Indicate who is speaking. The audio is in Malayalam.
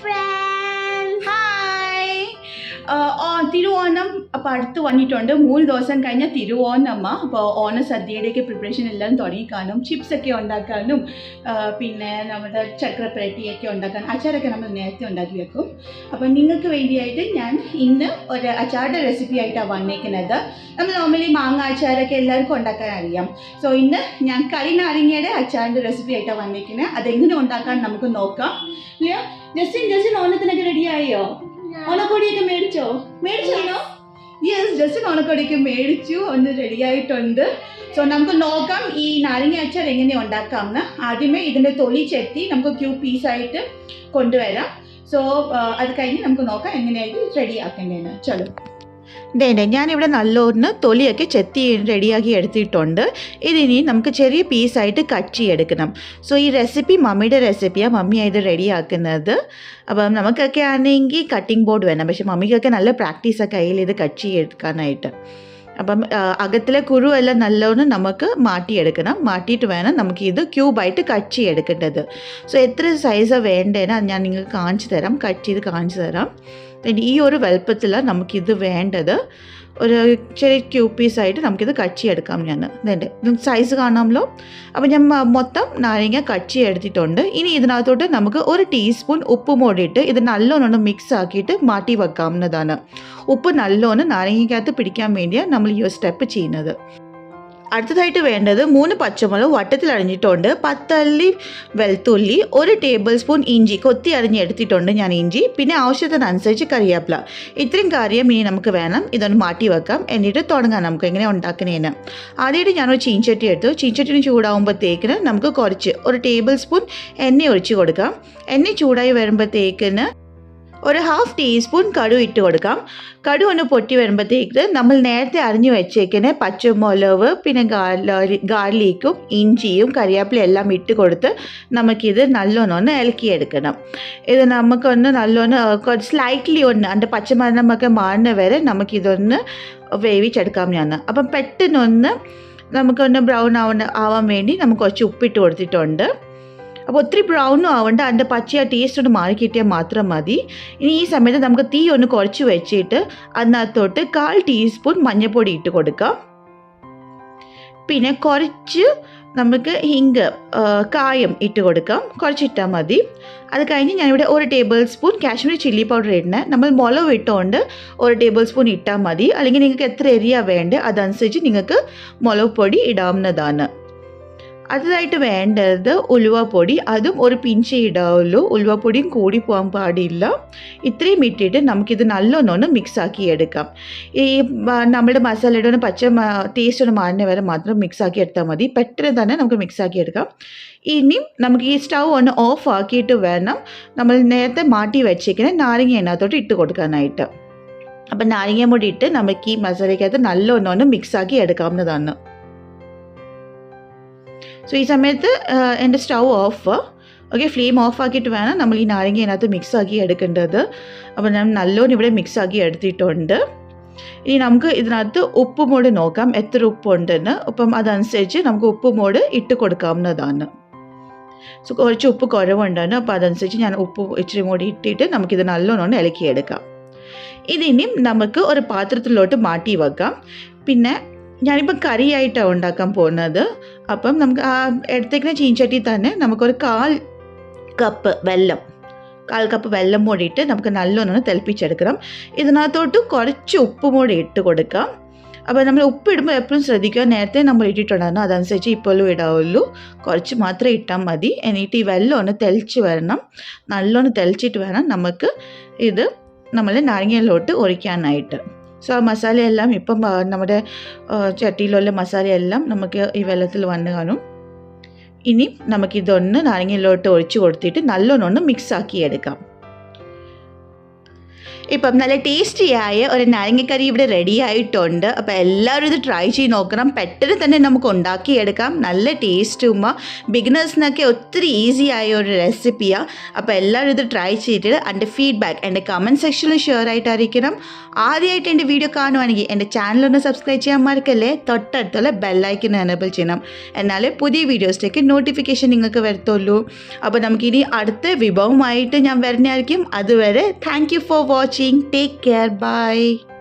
Speaker 1: friends.
Speaker 2: Hi. തിരുവോണം അപ്പോൾ അടുത്ത് വന്നിട്ടുണ്ട്. 3 ദിവസം കഴിഞ്ഞ തിരുവോണമ്മ. അപ്പോൾ ഓണ സദ്യയുടെയൊക്കെ പ്രിപ്പറേഷൻ എല്ലാം തുടങ്ങിക്കാനും ചിപ്സൊക്കെ ഉണ്ടാക്കാനും പിന്നെ നമ്മുടെ ചക്രപ്പരട്ടിയൊക്കെ ഉണ്ടാക്കാനും അച്ചാറൊക്കെ നമ്മൾ നേരത്തെ ഉണ്ടാക്കി വെക്കും. അപ്പോൾ നിങ്ങൾക്ക് വേണ്ടിയായിട്ട് ഞാൻ ഇന്ന് ഒരു അച്ചാറുടെ റെസിപ്പി ആയിട്ടാണ് വന്നേക്കുന്നത്. നമ്മൾ നോർമലി മാങ്ങ അച്ചാറൊക്കെ എല്ലാവർക്കും ഉണ്ടാക്കാൻ അറിയാം. സോ ഇന്ന് ഞാൻ കരിനാരങ്ങയുടെ അച്ചാറിൻ്റെ റെസിപ്പി ആയിട്ടാണ് വന്നേക്കുന്നത്. അതെങ്ങനെ ഉണ്ടാക്കാൻ നമുക്ക് നോക്കാം. ഇല്ല ജസ്റ്റിൻ ഓണത്തിനൊക്കെ റെഡിയായോ? ഓണക്കോടിയൊക്കെ മേടിച്ചോ? യെസ്, ജസ്റ്റിൻ ഓണക്കോടിയൊക്കെ മേടിച്ചു, ഒന്ന് റെഡിയായിട്ടുണ്ട്. സോ നമുക്ക് നോക്കാം ഈ നാരങ്ങ അച്ചാർ എങ്ങനെ ഉണ്ടാക്കാമെന്ന്. ആദ്യമേ ഇതിൻ്റെ തൊലി ചെത്തി നമുക്ക് ക്യൂബ് പീസായിട്ട് കൊണ്ടുവരാം. സോ അത് കഴിഞ്ഞ് നമുക്ക് നോക്കാം എങ്ങനെയായിട്ട് റെഡി ആക്കേണ്ടതെന്ന്. ചലോ. ഞാനിവിടെ നല്ലോണം തൊലിയൊക്കെ ചെത്തി റെഡിയാക്കി എടുത്തിട്ടുണ്ട്. ഇതിനി നമുക്ക് ചെറിയ പീസായിട്ട് കട്ട് ചെയ്തെടുക്കണം. സോ ഈ റെസിപ്പി മമ്മിയുടെ റെസിപ്പിയാണ്. മമ്മിയാണ് ഇത് റെഡിയാക്കുന്നത്. അപ്പം നമുക്കൊക്കെ ആണെങ്കിൽ കട്ടിംഗ് ബോർഡ് വേണം, പക്ഷെ മമ്മിക്കൊക്കെ നല്ല പ്രാക്ടീസൊക്കെ കയ്യിൽ ഇത് കട്ട് ചെയ്തെടുക്കാനായിട്ട്. അപ്പം അകത്തിലെ കുരുവെല്ലാം നല്ലോണം നമുക്ക് മാറ്റിയെടുക്കണം. മാറ്റിയിട്ട് വേണം നമുക്കിത് ക്യൂബായിട്ട് കട്ട് ചെയ്തെടുക്കേണ്ടത്. സോ എത്ര സൈസാണ് വേണ്ടതെന്ന് അത് ഞാൻ നിങ്ങൾക്ക് കാണിച്ചു തരാം, കട്ട് ചെയ്ത് കാണിച്ചു തരാം. ഈ ഒരു വലുപ്പത്തിലാണ് നമുക്കിത് വേണ്ടത്. ഒരു ചെറിയ ക്യൂബ് പീസായിട്ട് നമുക്കിത് കട്ട് ചെയ്തെടുക്കാം. ഞാൻ ഇതിൻ്റെ സൈസ് കാണാമല്ലോ. അപ്പോൾ ഞാൻ മൊത്തം നാരങ്ങ കട്ട് ചെയ്തെടുത്തിട്ടുണ്ട്. ഇനി ഇതിനകത്തോട്ട് നമുക്ക് 1 ടീസ്പൂൺ ഉപ്പ് മൂടിയിട്ട് ഇത് നല്ലോണം മിക്സ് ആക്കിയിട്ട് മാറ്റി വെക്കാവുന്നതാണ്. ഉപ്പ് നല്ലോണം നാരങ്ങയ്ക്കകത്ത് പിടിക്കാൻ വേണ്ടിയാണ് നമ്മൾ ഈ ഒരു സ്റ്റെപ്പ് ചെയ്യുന്നത്. അടുത്തതായിട്ട് വേണ്ടത് 3 പച്ചമുളക് വട്ടത്തിൽ അരിഞ്ഞിട്ടുണ്ട്, 10 അല്ലി വെളുത്തുള്ളി, 1 ടേബിൾ സ്പൂൺ ഇഞ്ചി കൊത്തി അരിഞ്ഞെടുത്തിട്ടുണ്ട് ഞാൻ ഇഞ്ചി, പിന്നെ ആവശ്യത്തിനനുസരിച്ച് കറിവേപ്പില. ഇത്രയും കാര്യം ഇനി നമുക്ക് വേണം. ഇതൊന്ന് മാറ്റി വെക്കാം. എന്നിട്ട് തുടങ്ങാം നമുക്ക് എങ്ങനെ ഉണ്ടാക്കുന്നതിന്. ആദ്യമായിട്ട് ഞാനൊരു ചീൻചട്ടി എടുത്തു. ചീൻചട്ടിന് ചൂടാകുമ്പോഴത്തേക്കിന് നമുക്ക് കുറച്ച് 1 ടേബിൾ സ്പൂൺ എണ്ണ ഒഴിച്ച് കൊടുക്കാം. എണ്ണ ചൂടായി വരുമ്പോഴത്തേക്കിന് 1/2 ടീസ്പൂൺ കടു ഇട്ട് കൊടുക്കാം. കടു ഒന്ന് പൊട്ടി വരുമ്പോഴത്തേക്ക് നമ്മൾ നേരത്തെ അരിഞ്ഞു വെച്ചേക്കുന്ന പച്ചമുളക്, പിന്നെ ഗാർലിക്കും ഇഞ്ചിയും കറിവേപ്പിലയും എല്ലാം ഇട്ട് കൊടുത്ത് നമുക്കിത് നല്ലോണം ഇളക്കിയെടുക്കണം. ഇത് നമുക്കൊന്ന് നല്ലോണം സ്ലൈറ്റ്ലി ഒന്ന് അതിൻ്റെ പച്ചമണമൊക്കെ മാറുന്ന വരെ നമുക്കിതൊന്ന് വേവിച്ചെടുക്കാം. ഞാൻ അപ്പം പെട്ടെന്നൊന്ന് നമുക്കൊന്ന് ബ്രൗൺ ആവാൻ വേണ്ടി നമുക്ക് കുറച്ച് ഉപ്പിട്ട് കൊടുത്തിട്ടുണ്ട്. അപ്പോൾ ഒത്തിരി ബ്രൗണും ആവേണ്ട, അതിൻ്റെ പച്ചയ ടേസ്റ്റ് ഒന്ന് മാറി കിട്ടിയാൽ മാത്രം മതി. ഇനി ഈ സമയത്ത് നമുക്ക് തീ ഒന്ന് കുറച്ച് വെച്ചിട്ട് അതിനകത്തോട്ട് 1/4 ടീസ്പൂൺ മഞ്ഞൾപ്പൊടി ഇട്ട് കൊടുക്കാം. പിന്നെ കുറച്ച് നമുക്ക് കായം ഇട്ട് കൊടുക്കാം. കുറച്ചിട്ടാൽ മതി. അത് കഴിഞ്ഞ് ഞാനിവിടെ 1 table spoon Kashmiri chilli powder ഇടുന്നത്. നമ്മൾ മുളക് ഇട്ടുകൊണ്ട് 1 ടേബിൾ സ്പൂൺ ഇട്ടാൽ മതി. അല്ലെങ്കിൽ നിങ്ങൾക്ക് എത്ര എരിയാണ് വേണ്ടത് അതനുസരിച്ച് നിങ്ങൾക്ക് മുളക് പൊടി ഇടാവുന്നതാണ്. അടുത്തതായിട്ട് വേണ്ടത് ഉലുവപ്പൊടി. അതും ഒരു പിഞ്ച് ഇടാവുള്ളൂ. ഉലുവപ്പൊടിയും കൂടി പോകാൻ പാടില്ല. ഇത്രയും ഇട്ടിട്ട് നമുക്കിത് നല്ലോണം മിക്സ് ആക്കി എടുക്കാം. ഈ നമ്മുടെ മസാലയുടെ പച്ച ടേസ്റ്റ് ഒന്ന് മാറുന്ന വരെ മാത്രം മിക്സ് ആക്കി എടുത്താൽ മതി. പെട്ടെന്ന് തന്നെ നമുക്ക് മിക്സ് ആക്കി എടുക്കാം. ഇനി നമുക്ക് ഈ സ്റ്റൗ ഒന്ന് ഓഫ് ആക്കിയിട്ട് വേണം നമ്മൾ നേരത്തെ മാറ്റി വെച്ചേക്കുന്ന നാരങ്ങ അതിനകത്തോട്ട് ഇട്ട് കൊടുക്കാനായിട്ട്. അപ്പം നാരങ്ങ പൊടി ഇട്ട് നമുക്ക് ഈ മസാലയ്ക്കകത്ത് നല്ലോണം മിക്സ് ആക്കി എടുക്കാവുന്നതാണ്. സോ ഈ സമയത്ത് എൻ്റെ stove off. Okay, flame off ആക്കിയിട്ട് വേണം നമ്മൾ ഈ നാരങ്ങ അതിനകത്ത് മിക്സ് ആക്കി എടുക്കേണ്ടത്. അപ്പോൾ ഞാൻ നല്ലോണം ഇവിടെ മിക്സ് ആക്കി എടുത്തിട്ടുണ്ട്. ഇനി നമുക്ക് ഇതിനകത്ത് ഉപ്പ് മൂട് നോക്കാം എത്ര ഉപ്പുണ്ടെന്ന്. അപ്പം അതനുസരിച്ച് നമുക്ക് ഉപ്പ് മൂട് ഇട്ട് കൊടുക്കാവുന്നതാണ്. സോ കുറച്ച് ഉപ്പ് കുറവുണ്ടായിരുന്നു. അപ്പോൾ അതനുസരിച്ച് ഞാൻ ഉപ്പ് ഇച്ചിരി കൂടി ഇട്ടിട്ട് നമുക്കിത് നല്ലോണം ഇളക്കിയെടുക്കാം. ഇതിനി നമുക്ക് ഒരു പാത്രത്തിലോട്ട് മാറ്റി വെക്കാം. പിന്നെ ഞാനിപ്പോൾ കറിയായിട്ടാണ് ഉണ്ടാക്കാൻ പോകുന്നത്. അപ്പം നമുക്ക് ആ എടുത്തേക്കുന്ന ചീൻചട്ടി തന്നെ നമുക്കൊരു 1/4 കപ്പ് വെള്ളം മൂടിയിട്ട് നമുക്ക് നല്ലോണം തിളപ്പിച്ചെടുക്കണം. ഇതിനകത്തോട്ട് കുറച്ച് ഉപ്പ് മൂടി ഇട്ട് കൊടുക്കാം. അപ്പോൾ നമ്മൾ ഉപ്പ് ഇടുമ്പോൾ എപ്പോഴും ശ്രദ്ധിക്കുക, നേരത്തെ നമ്മൾ ഇട്ടിട്ടുണ്ടായിരുന്നു അതനുസരിച്ച് ഇപ്പോഴും ഇടാവുള്ളൂ. കുറച്ച് മാത്രം ഇട്ടാൽ മതി. എന്നിട്ട് ഈ വെള്ളം ഒന്ന് തിളച്ച് വരണം. നല്ലോണം തിളച്ചിട്ട് വേണം നമുക്ക് ഇത് നമ്മൾ നാരങ്ങയിലോട്ട് ഒഴിക്കാനായിട്ട്. സോ ആ മസാലയെല്ലാം ഇപ്പം നമ്മുടെ ചട്ടിയിലുള്ള മസാലയെല്ലാം നമുക്ക് ഈ വെള്ളത്തിൽ വന്ന് കാണും. ഇനി നമുക്കിതൊന്ന് നാരങ്ങയിലോട്ട് ഒഴിച്ച് കൊടുത്തിട്ട് നല്ലോണം മിക്സ് ആക്കി എടുക്കാം. ഇപ്പം നല്ല ടേസ്റ്റിയായ ഒരു നാരങ്ങക്കറി ഇവിടെ റെഡി ആയിട്ടുണ്ട്. അപ്പോൾ എല്ലാവരും ഇത് ട്രൈ ചെയ്ത് നോക്കണം. പെട്ടെന്ന് തന്നെ നമുക്ക് ഉണ്ടാക്കിയെടുക്കാം. നല്ല ടേസ്റ്റും ബിഗിനേഴ്സിനൊക്കെ ഒത്തിരി ഈസി ആയ ഒരു റെസിപ്പിയാണ്. അപ്പോൾ എല്ലാവരും ഇത് ട്രൈ ചെയ്തിട്ട് എൻ്റെ ഫീഡ്ബാക്ക് എൻ്റെ കമൻറ്റ് സെക്ഷനിൽ ഷെയർ ആയിട്ട് അറിയിക്കണം. ആദ്യമായിട്ട് എൻ്റെ വീഡിയോ കാണുവാണെങ്കിൽ എൻ്റെ ചാനലൊന്ന് സബ്സ്ക്രൈബ് ചെയ്യാൻ മറക്കല്ലേ. തൊട്ടടുത്തുള്ള ബെല്ലൈക്കൻ എനേബിൾ ചെയ്യണം. എന്നാലേ പുതിയ വീഡിയോസിലേക്ക് നോട്ടിഫിക്കേഷൻ നിങ്ങൾക്ക് വരത്തുള്ളൂ. അപ്പോൾ നമുക്കിനി അടുത്ത വിഭവമായിട്ട് ഞാൻ വരുന്നതായിരിക്കും. അതുവരെ thank you for watching. Take care. Bye.